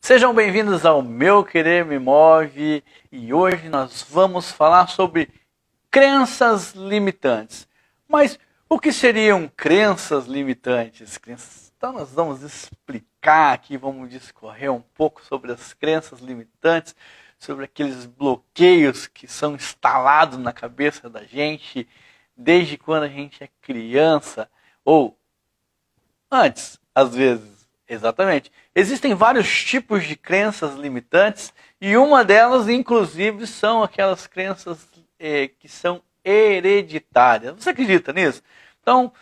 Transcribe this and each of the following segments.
Sejam bem-vindos ao Meu Querer Me Move e hoje nós vamos falar sobre crenças limitantes. Mas o que seriam crenças limitantes? Então nós vamos explicar aqui, vamos discorrer um pouco sobre as crenças limitantes, sobre aqueles bloqueios que são instalados na cabeça da gente desde quando a gente é criança ou antes, às vezes. Exatamente. Existem vários tipos de crenças limitantes e uma delas, inclusive, são aquelas crenças que são hereditárias. Você acredita nisso? Então,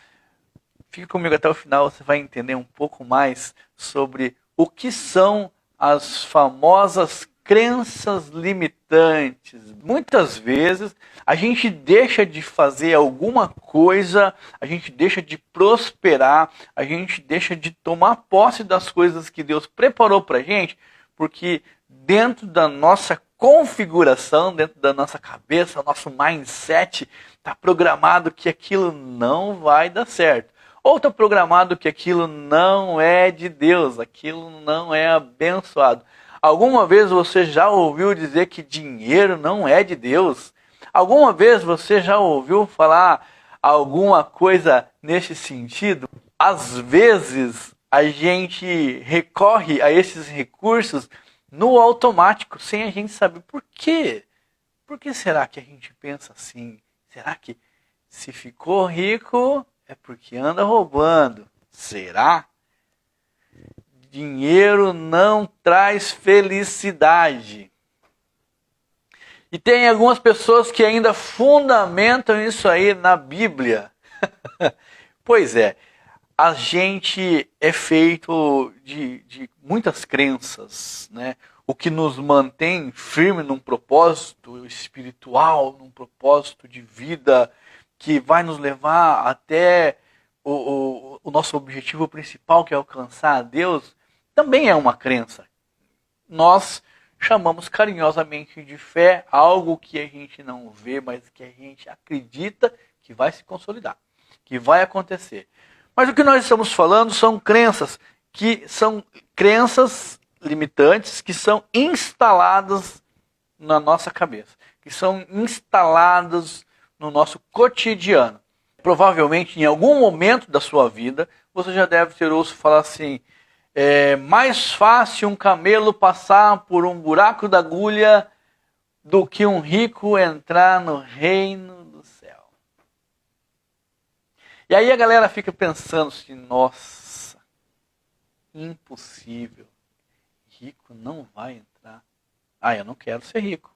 fique comigo até o final, você vai entender um pouco mais sobre o que são as famosas crenças limitantes. Muitas vezes a gente deixa de fazer alguma coisa, a gente deixa de prosperar, a gente deixa de tomar posse das coisas que Deus preparou para a gente, porque dentro da nossa configuração, dentro da nossa cabeça, nosso mindset, está programado que aquilo não vai dar certo. Ou está programado que aquilo não é de Deus, aquilo não é abençoado. Alguma vez você já ouviu dizer que dinheiro não é de Deus? Alguma vez você já ouviu falar alguma coisa nesse sentido? Às vezes a gente recorre a esses recursos no automático, sem a gente saber por quê. Por que será que a gente pensa assim? Será que se ficou rico é porque anda roubando? Será? Dinheiro não traz felicidade. E tem algumas pessoas que ainda fundamentam isso aí na Bíblia. Pois é, a gente é feito de muitas crenças, né? O que nos mantém firme num propósito espiritual, num propósito de vida que vai nos levar até o nosso objetivo principal, que é alcançar a Deus, também é uma crença. Nós chamamos carinhosamente de fé algo que a gente não vê, mas que a gente acredita que vai se consolidar, que vai acontecer. Mas o que nós estamos falando são crenças limitantes que são instaladas na nossa cabeça, que são instaladas no nosso cotidiano. Provavelmente em algum momento da sua vida você já deve ter ouvido falar assim: é mais fácil um camelo passar por um buraco da agulha do que um rico entrar no reino do céu. E aí a galera fica pensando assim: nossa, impossível. Rico não vai entrar. Ah, eu não quero ser rico.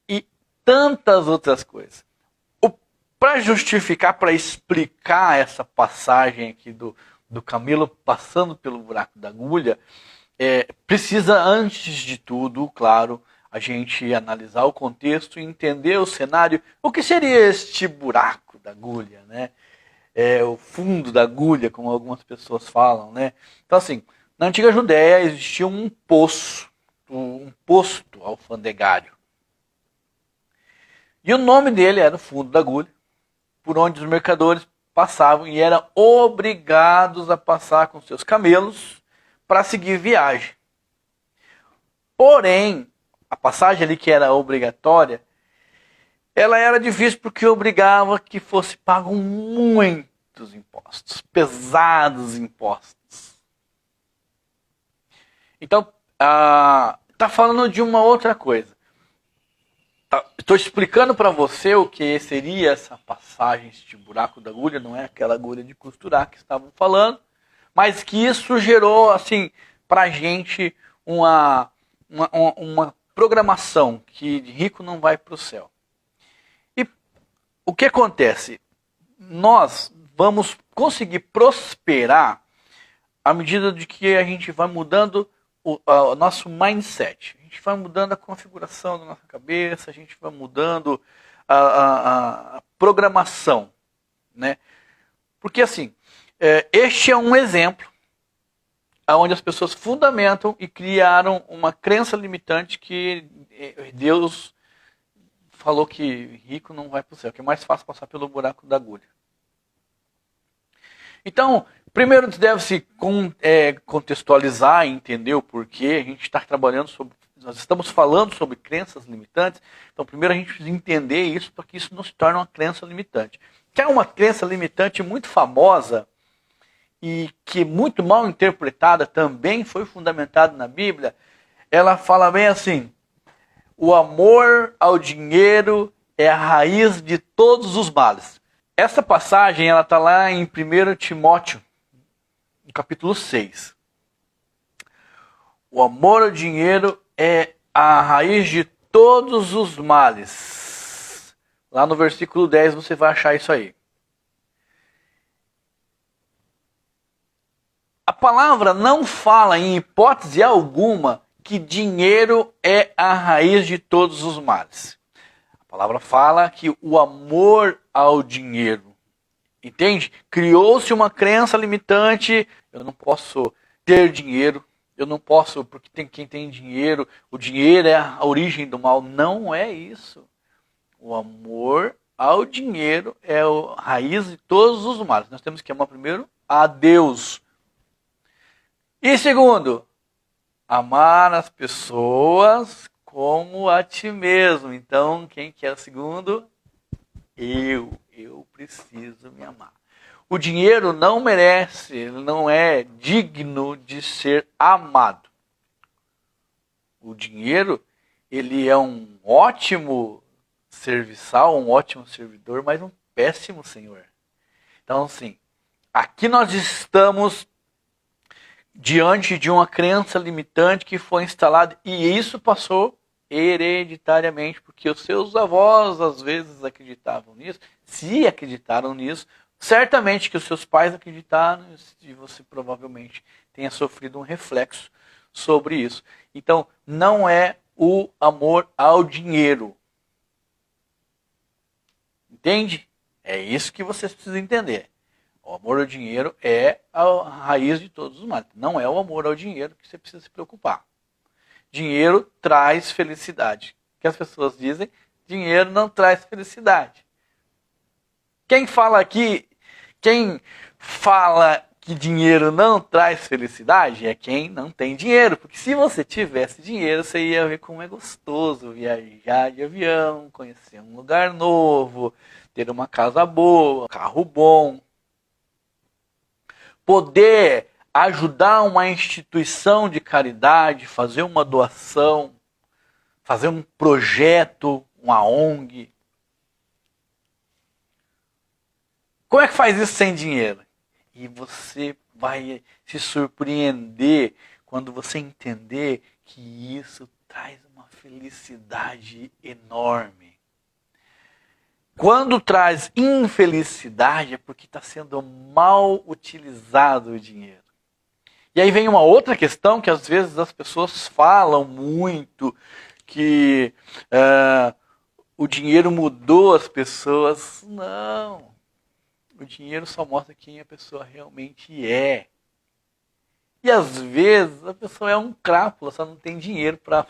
E tantas outras coisas. Para justificar, para explicar essa passagem aqui do camelo passando pelo buraco da agulha, precisa, antes de tudo, claro, a gente analisar o contexto e entender o cenário. O que seria este buraco da agulha, né? O fundo da agulha, como algumas pessoas falam, né? Então, assim, na antiga Judéia existia um poço, um posto alfandegário. E o nome dele era o fundo da agulha, por onde os mercadores passavam e eram obrigados a passar com seus camelos para seguir viagem. Porém, a passagem ali que era obrigatória, ela era difícil porque obrigava que fosse pago muitos impostos, pesados impostos. Então, está falando de uma outra coisa. Estou explicando para você o que seria essa passagem, este buraco da agulha, não é aquela agulha de costurar que estavam falando, mas que isso gerou, assim, para a gente uma programação que rico não vai para o céu. E o que acontece? Nós vamos conseguir prosperar à medida de que a gente vai mudando o nosso mindset. A gente vai mudando a configuração da nossa cabeça, a gente vai mudando a programação, né? Porque assim, este é um exemplo onde as pessoas fundamentam e criaram uma crença limitante que Deus falou que rico não vai para o céu, que é mais fácil passar pelo buraco da agulha. Então, Primeiro deve-se contextualizar e entender o porquê a gente está trabalhando sobre, nós estamos falando sobre crenças limitantes. Então primeiro a gente precisa entender isso para que isso não se torne uma crença limitante. Que é uma crença limitante muito famosa e que muito mal interpretada, também foi fundamentada na Bíblia. Ela fala bem assim: o amor ao dinheiro é a raiz de todos os males. Essa passagem ela está lá em 1 Timóteo, no capítulo 6. O amor ao dinheiro é a raiz de todos os males. Lá no versículo 10 você vai achar isso aí. A palavra não fala em hipótese alguma que dinheiro é a raiz de todos os males. A palavra fala que o amor ao dinheiro, entende? Criou-se uma crença limitante: eu não posso ter dinheiro, eu não posso, porque quem tem dinheiro, o dinheiro é a origem do mal. Não é isso. O amor ao dinheiro é a raiz de todos os males. Nós temos que amar primeiro a Deus. E segundo, amar as pessoas como a ti mesmo. Então, quem que é o segundo? Eu preciso me amar. O dinheiro não merece, ele não é digno de ser amado. O dinheiro, ele é um ótimo serviçal, um ótimo servidor, mas um péssimo senhor. Então, assim, aqui nós estamos diante de uma crença limitante que foi instalada, e isso passou hereditariamente, porque os seus avós às vezes acreditavam nisso, se acreditaram nisso, certamente que os seus pais acreditaram, e você provavelmente tenha sofrido um reflexo sobre isso. Então, não é o amor ao dinheiro. Entende? É isso que vocês precisam entender. O amor ao dinheiro é a raiz de todos os males. Não é o amor ao dinheiro que você precisa se preocupar. Dinheiro traz felicidade. O que as pessoas dizem? Dinheiro não traz felicidade. Quem fala que dinheiro não traz felicidade é quem não tem dinheiro. Porque se você tivesse dinheiro, você ia ver como é gostoso viajar de avião, conhecer um lugar novo, ter uma casa boa, um carro bom. Poder ajudar uma instituição de caridade, fazer uma doação, fazer um projeto, uma ONG. Como é que faz isso sem dinheiro? E você vai se surpreender quando você entender que isso traz uma felicidade enorme. Quando traz infelicidade é porque está sendo mal utilizado o dinheiro. E aí vem uma outra questão que às vezes as pessoas falam muito, que o dinheiro mudou as pessoas. Não. O dinheiro só mostra quem a pessoa realmente é. E às vezes a pessoa é um crápula, só não tem dinheiro para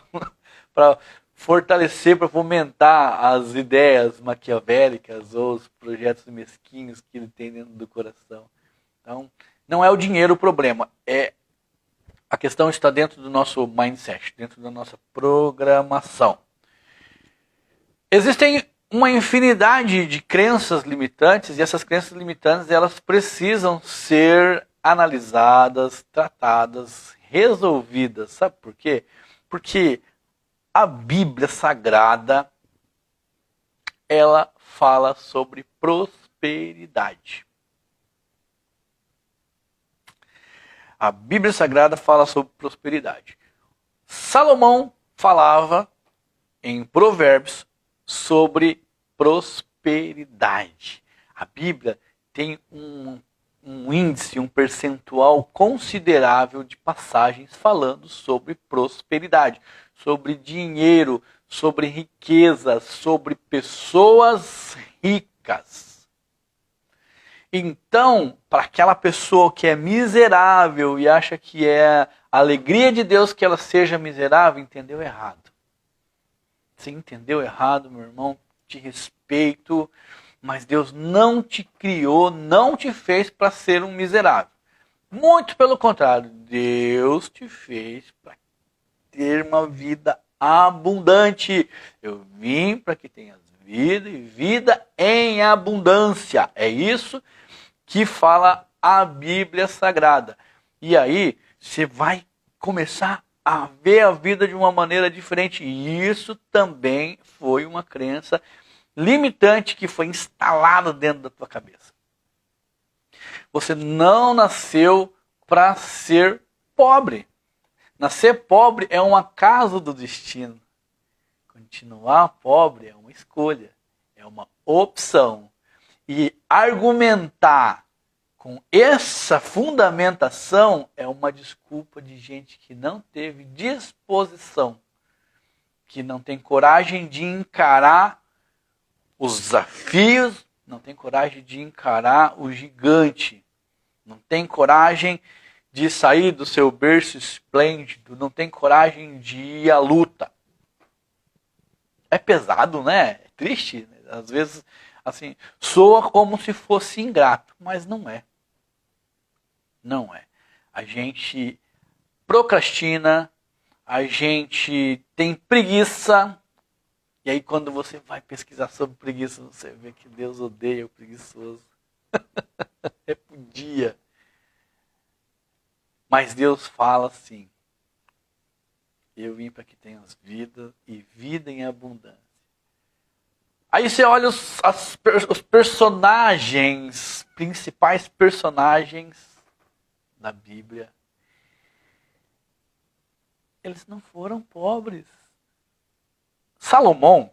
fortalecer, para fomentar as ideias maquiavélicas ou os projetos mesquinhos que ele tem dentro do coração. Então, não é o dinheiro o problema, a questão está dentro do nosso mindset, dentro da nossa programação. Existem uma infinidade de crenças limitantes, e essas crenças limitantes elas precisam ser analisadas, tratadas, resolvidas. Sabe por quê? Porque a Bíblia Sagrada, ela fala sobre prosperidade. A Bíblia Sagrada fala sobre prosperidade. Salomão falava em Provérbios sobre prosperidade. A Bíblia tem um índice, um percentual considerável de passagens falando sobre prosperidade, sobre dinheiro, sobre riqueza, sobre pessoas ricas. Então, para aquela pessoa que é miserável e acha que é a alegria de Deus que ela seja miserável, entendeu errado. Você entendeu errado, meu irmão, te respeito, mas Deus não te criou, não te fez para ser um miserável. Muito pelo contrário, Deus te fez para ter uma vida abundante. Eu vim para que tenhas vida e vida em abundância. É isso que fala a Bíblia Sagrada. E aí você vai começar a ver a vida de uma maneira diferente. E isso também foi uma crença limitante que foi instalada dentro da tua cabeça. Você não nasceu para ser pobre. Nascer pobre é um acaso do destino. Continuar pobre é uma escolha, é uma opção. E argumentar com essa fundamentação é uma desculpa de gente que não teve disposição, que não tem coragem de encarar os desafios, não tem coragem de encarar o gigante, não tem coragem de sair do seu berço esplêndido, não tem coragem de ir à luta. É pesado, né? É triste. Às vezes, assim, soa como se fosse ingrato, mas não é. Não é. A gente procrastina, a gente tem preguiça, e aí quando você vai pesquisar sobre preguiça, você vê que Deus odeia o preguiçoso. É por dia. Mas Deus fala assim: eu vim para que tenhas vida e vida em abundância. Aí você olha os personagens, principais personagens da Bíblia. Eles não foram pobres. Salomão,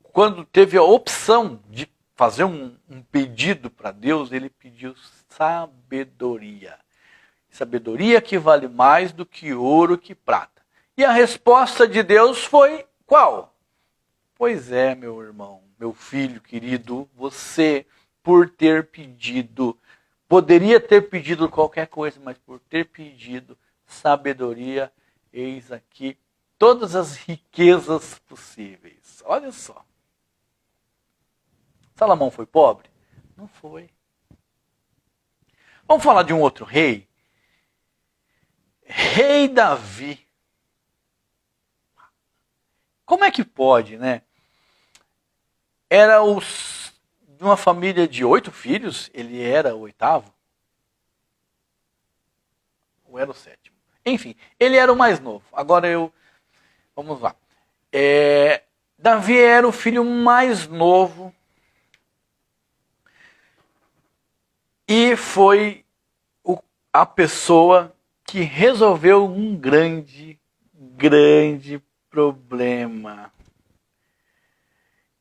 quando teve a opção de fazer um pedido para Deus, ele pediu sabedoria. Sabedoria que vale mais do que ouro que prata. E a resposta de Deus foi qual? Pois é, meu irmão, meu filho querido, você, por ter pedido, poderia ter pedido qualquer coisa, mas por ter pedido sabedoria, eis aqui todas as riquezas possíveis. Olha só. Salomão foi pobre? Não foi. Vamos falar de um outro rei? Rei Davi. Como é que pode, né? Era de uma família de 8 filhos, ele era o 8º? Ou era o 7º? Enfim, ele era o mais novo. Agora vamos lá. Davi era o filho mais novo e foi a pessoa que resolveu um grande problema.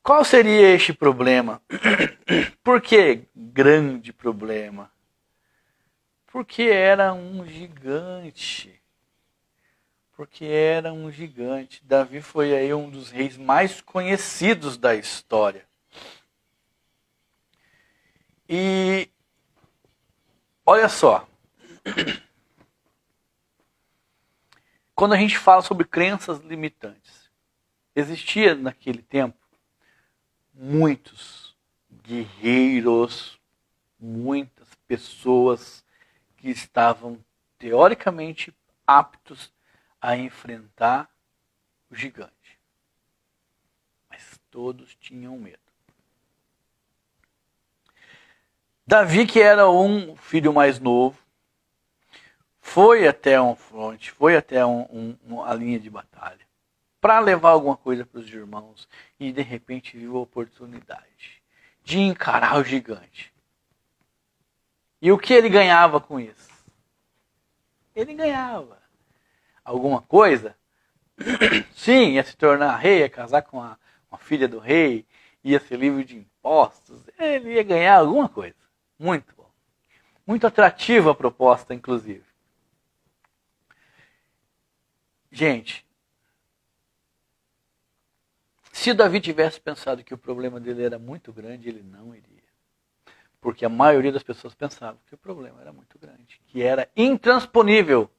Qual seria este problema? Por que grande problema? Porque era um gigante. Porque era um gigante. Davi foi aí um dos reis mais conhecidos da história. E olha só. Quando a gente fala sobre crenças limitantes, existia naquele tempo muitos guerreiros, muitas pessoas que estavam teoricamente aptos a enfrentar o gigante. Mas todos tinham medo. Davi, que era um filho mais novo, foi até um fronte, foi até a linha de batalha, para levar alguma coisa para os irmãos, e de repente viu a oportunidade de encarar o gigante. E o que ele ganhava com isso? Ele ganhava alguma coisa? Sim, ia se tornar rei, ia casar com a filha do rei, ia ser livre de impostos, ele ia ganhar alguma coisa. Muito bom. Muito atrativa a proposta, inclusive. Gente, se Davi tivesse pensado que o problema dele era muito grande, ele não iria. Porque a maioria das pessoas pensava que o problema era muito grande, que era intransponível.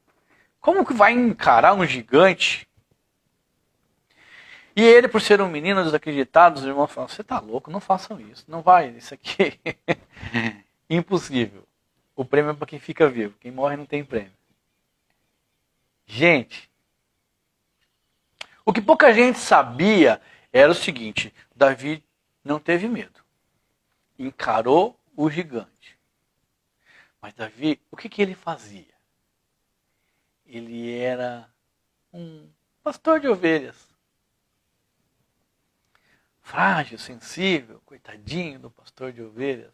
Como que vai encarar um gigante? E ele, por ser um menino desacreditado, os irmãos falam: você está louco, não façam isso, não vai, isso aqui é impossível. O prêmio é para quem fica vivo. Quem morre não tem prêmio. Gente, o que pouca gente sabia era o seguinte: Davi não teve medo. Encarou o gigante. Mas Davi, o que ele fazia? Ele era um pastor de ovelhas. Frágil, sensível, coitadinho do pastor de ovelhas.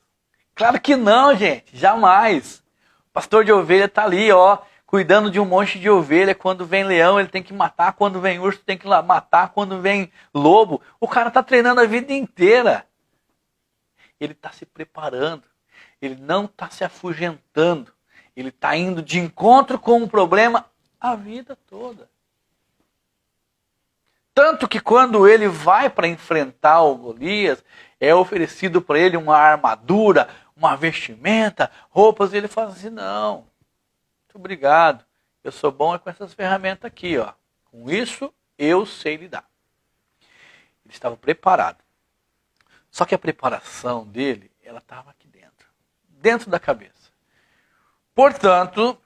Claro que não, gente, jamais. O pastor de ovelha está ali, ó, cuidando de um monte de ovelha. Quando vem leão, ele tem que matar. Quando vem urso, tem que matar. Quando vem lobo, o cara está treinando a vida inteira. Ele está se preparando. Ele não está se afugentando. Ele está indo de encontro com um problema a vida toda. Tanto que quando ele vai para enfrentar o Golias, é oferecido para ele uma armadura, uma vestimenta, roupas, e ele fala assim: não, muito obrigado, eu sou bom com essas ferramentas aqui, ó. Com isso eu sei lidar. Ele estava preparado. Só que a preparação dele, ela estava aqui dentro da cabeça. Portanto,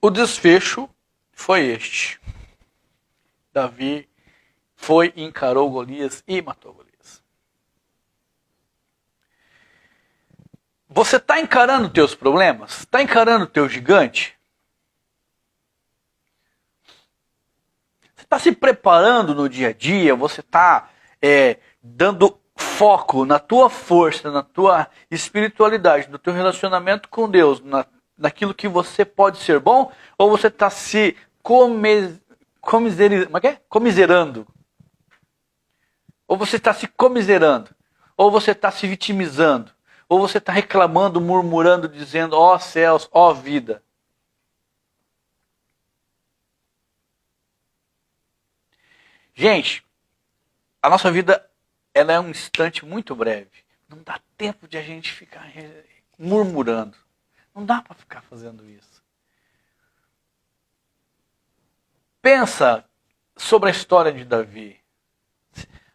o desfecho foi este. Davi foi e encarou Golias e matou Golias. Você está encarando teus problemas? Está encarando teu gigante? Você está se preparando no dia a dia? Você está dando foco na tua força, na tua espiritualidade, no teu relacionamento com Deus, naquilo que você pode ser bom? Ou você está se comiserando? Ou você está se comiserando? Ou você está se vitimizando? Ou você está reclamando, murmurando, dizendo: ó céus, ó vida? Gente, a nossa vida, ela é um instante muito breve. Não dá tempo de a gente ficar murmurando. Não dá para ficar fazendo isso. Pensa sobre a história de Davi.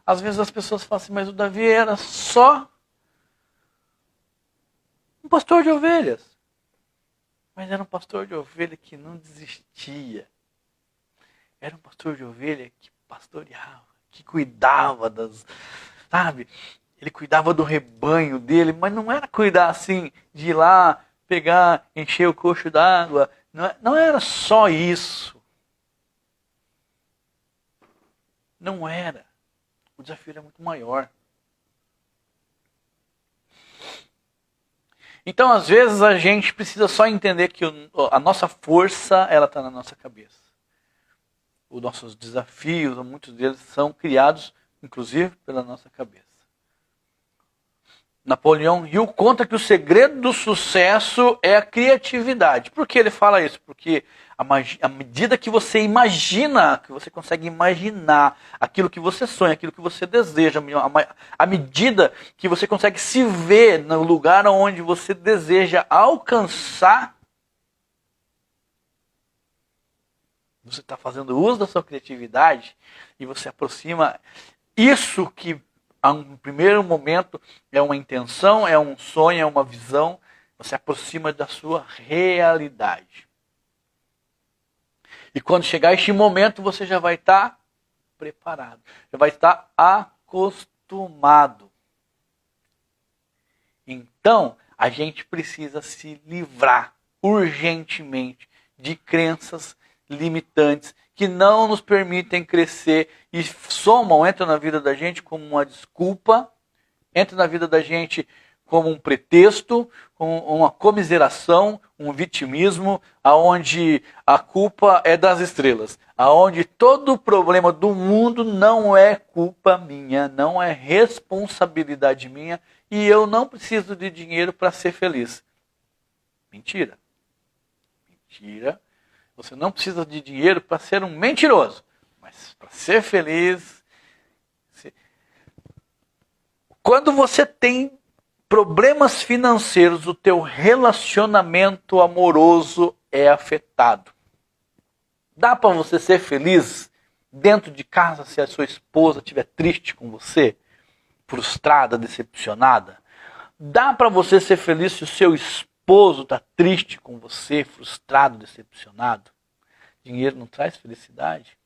Às vezes as pessoas falam assim: mas o Davi era só um pastor de ovelhas. Mas era um pastor de ovelha que não desistia. Era um pastor de ovelha que pastoreava, que cuidava sabe? Ele cuidava do rebanho dele, mas não era cuidar assim, de ir lá, pegar, encher o coxo d'água. Não era só isso. Não era. O desafio era muito maior. Então, às vezes, a gente precisa só entender que a nossa força, ela está na nossa cabeça. Os nossos desafios, muitos deles são criados, inclusive, pela nossa cabeça. Napoleão Hill conta que o segredo do sucesso é a criatividade. Por que ele fala isso? Porque à medida que você imagina, que você consegue imaginar aquilo que você sonha, aquilo que você deseja, à medida que você consegue se ver no lugar onde você deseja alcançar, você está fazendo uso da sua criatividade e você aproxima isso que a um primeiro momento é uma intenção, é um sonho, é uma visão, você aproxima da sua realidade. E quando chegar este momento, você já vai estar preparado, já vai estar acostumado. Então, a gente precisa se livrar urgentemente de crenças limitantes que não nos permitem crescer e entram na vida da gente como uma desculpa, entram na vida da gente como um pretexto, como uma comiseração, um vitimismo, aonde a culpa é das estrelas, aonde todo o problema do mundo não é culpa minha, não é responsabilidade minha e eu não preciso de dinheiro para ser feliz. Mentira. Mentira. Você não precisa de dinheiro para ser um mentiroso. Mas para ser feliz... Quando você tem problemas financeiros, o teu relacionamento amoroso é afetado. Dá para você ser feliz dentro de casa se a sua esposa estiver triste com você? Frustrada, decepcionada? Dá para você ser feliz se o seu esposo esposo está triste com você, frustrado, decepcionado? Dinheiro não traz felicidade?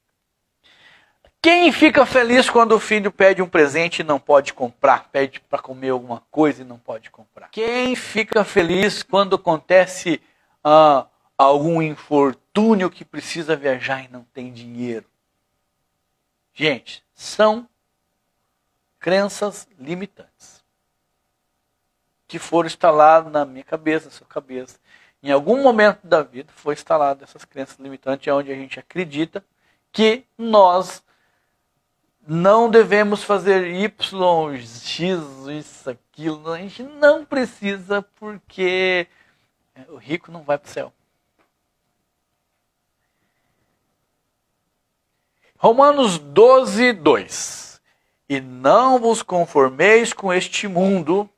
Quem fica feliz quando o filho pede um presente e não pode comprar? Pede para comer alguma coisa e não pode comprar? Quem fica feliz quando acontece algum infortúnio que precisa viajar e não tem dinheiro? Gente, são crenças limitantes que foram instaladas na minha cabeça, na sua cabeça. Em algum momento da vida foi instalado essas crenças limitantes, onde a gente acredita que nós não devemos fazer Y, X, isso, aquilo. A gente não precisa, porque o rico não vai para o céu. Romanos 12, 2. E não vos conformeis com este mundo,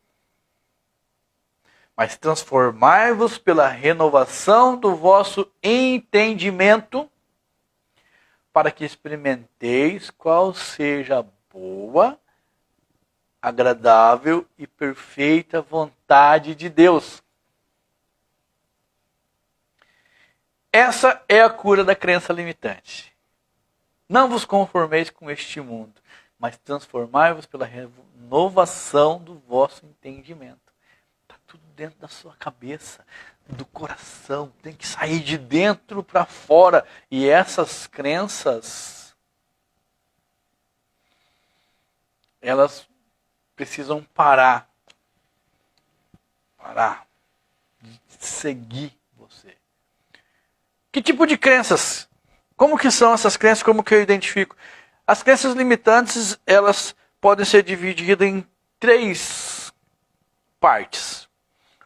mas transformai-vos pela renovação do vosso entendimento, para que experimenteis qual seja a boa, agradável e perfeita vontade de Deus. Essa é a cura da crença limitante. Não vos conformeis com este mundo, mas transformai-vos pela renovação do vosso entendimento. Está tudo dentro da sua cabeça, do coração. Tem que sair de dentro para fora. E essas crenças, elas precisam parar de seguir você. Que tipo de crenças? Como que são essas crenças? Como que eu identifico? As crenças limitantes, elas podem ser divididas em 3 partes.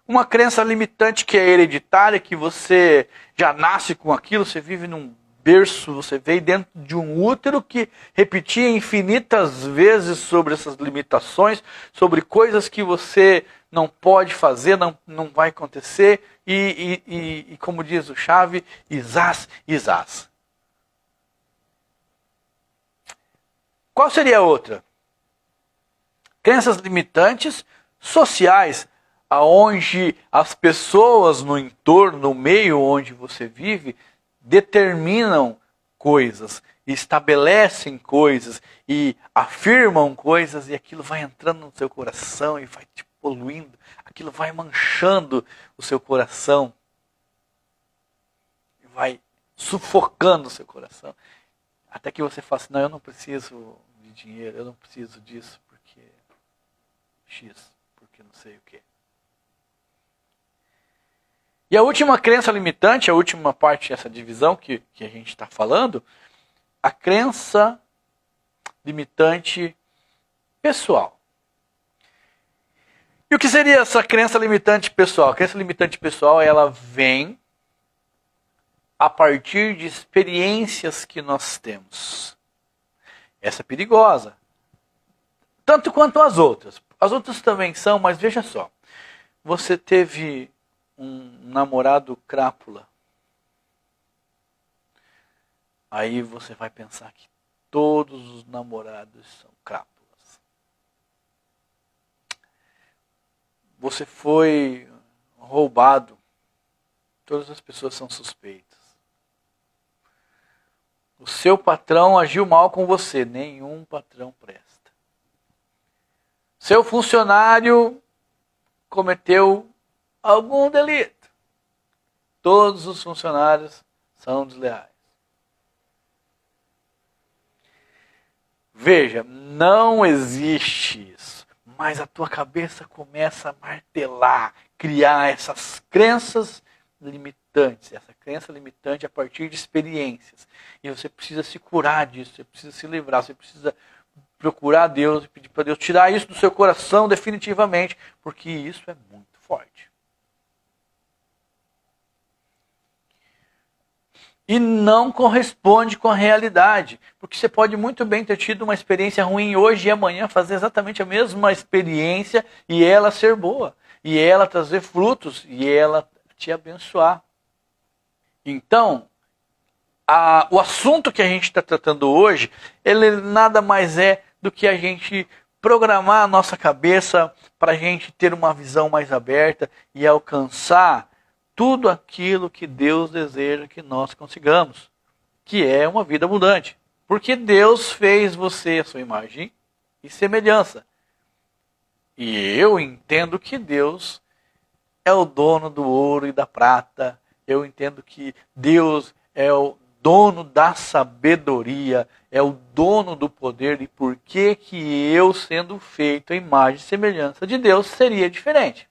Uma crença limitante que é hereditária, que você já nasce com aquilo, você vive num berço, você veio dentro de um útero que repetia infinitas vezes sobre essas limitações, sobre coisas que você não pode fazer, não vai acontecer, e como diz o Chave, isás, isás. Qual seria a outra? Crenças limitantes sociais, aonde as pessoas no entorno, no meio onde você vive, determinam coisas, estabelecem coisas e afirmam coisas, e aquilo vai entrando no seu coração e vai te poluindo, aquilo vai manchando o seu coração, vai sufocando o seu coração, até que você fala assim, não, eu não preciso de dinheiro, eu não preciso disso, porque X, porque não sei o quê. E a última crença limitante, a última parte dessa divisão que a gente está falando, a crença limitante pessoal. E o que seria essa crença limitante pessoal? A crença limitante pessoal, ela vem a partir de experiências que nós temos. Essa é perigosa. Tanto quanto as outras. As outras também são, mas veja só. Você teve um namorado crápula. Aí você vai pensar que todos os namorados são crápulas. Você foi roubado. Todas as pessoas são suspeitas. O seu patrão agiu mal com você. Nenhum patrão presta. Seu funcionário cometeu algum delito. Todos os funcionários são desleais. Veja, não existe isso. Mas a tua cabeça começa a martelar, criar essas crenças limitantes. Essa crença limitante a partir de experiências. E você precisa se curar disso, você precisa se livrar, você precisa procurar Deus e pedir para Deus tirar isso do seu coração definitivamente, porque isso é muito forte. E não corresponde com a realidade. Porque você pode muito bem ter tido uma experiência ruim hoje e amanhã fazer exatamente a mesma experiência e ela ser boa. E ela trazer frutos e ela te abençoar. Então, o assunto que a gente está tratando hoje, ele nada mais é do que a gente programar a nossa cabeça para a gente ter uma visão mais aberta e alcançar tudo aquilo que Deus deseja que nós consigamos, que é uma vida abundante. Porque Deus fez você a sua imagem e semelhança. E eu entendo que Deus é o dono do ouro e da prata. Eu entendo que Deus é o dono da sabedoria, é o dono do poder. E por que que eu, sendo feito a imagem e semelhança de Deus, seria diferente?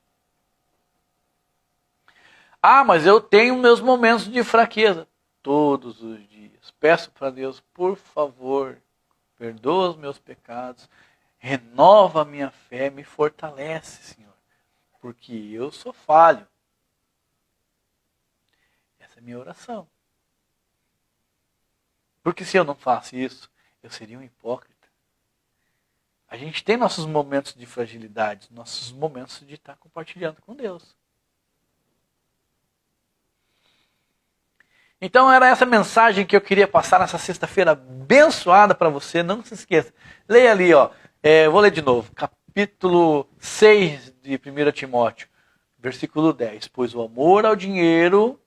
Ah, mas eu tenho meus momentos de fraqueza. Todos os dias. Peço para Deus, por favor, perdoa os meus pecados, renova a minha fé, me fortalece, Senhor. Porque eu sou falho. Essa é a minha oração. Porque se eu não faço isso, eu seria um hipócrita. A gente tem nossos momentos de fragilidade, nossos momentos de estar compartilhando com Deus. Então era essa mensagem que eu queria passar nessa sexta-feira abençoada para você. Não se esqueça. Leia ali, ó. Vou ler de novo. Capítulo 6 de 1 Timóteo, versículo 10. Pois o amor ao dinheiro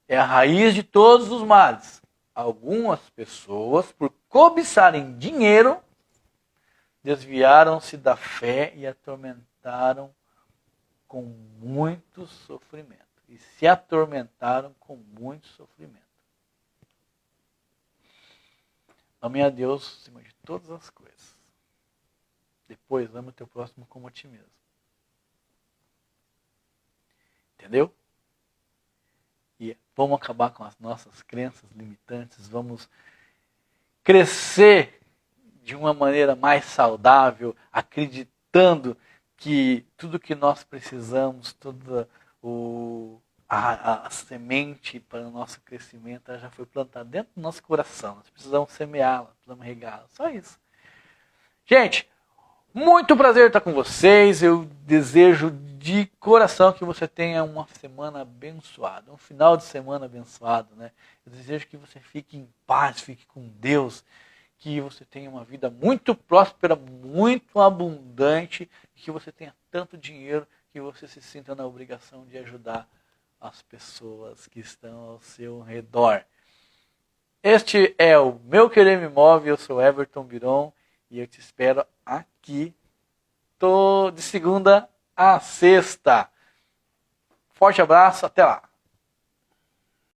é a raiz de todos os males. Algumas pessoas, por cobiçarem dinheiro, desviaram-se da fé e atormentaram com muito sofrimento. E se atormentaram com muito sofrimento. Ame a Deus acima de todas as coisas. Depois, ame o teu próximo como a ti mesmo. Entendeu? E vamos acabar com as nossas crenças limitantes. Vamos crescer de uma maneira mais saudável, acreditando que tudo que nós precisamos, toda a semente para o nosso crescimento já foi plantada dentro do nosso coração. Nós precisamos semeá-la, precisamos regá-la. Só isso. Gente, muito prazer estar com vocês. Eu desejo de coração que você tenha uma semana abençoada, um final de semana abençoado, né? Eu desejo que você fique em paz, fique com Deus, que você tenha uma vida muito próspera, muito abundante, que você tenha tanto dinheiro que você se sinta na obrigação de ajudar as pessoas que estão ao seu redor. Este é o Meu Querer Me Move. Eu sou Everton Biron e eu te espero aqui de segunda a sexta. Forte abraço, até lá.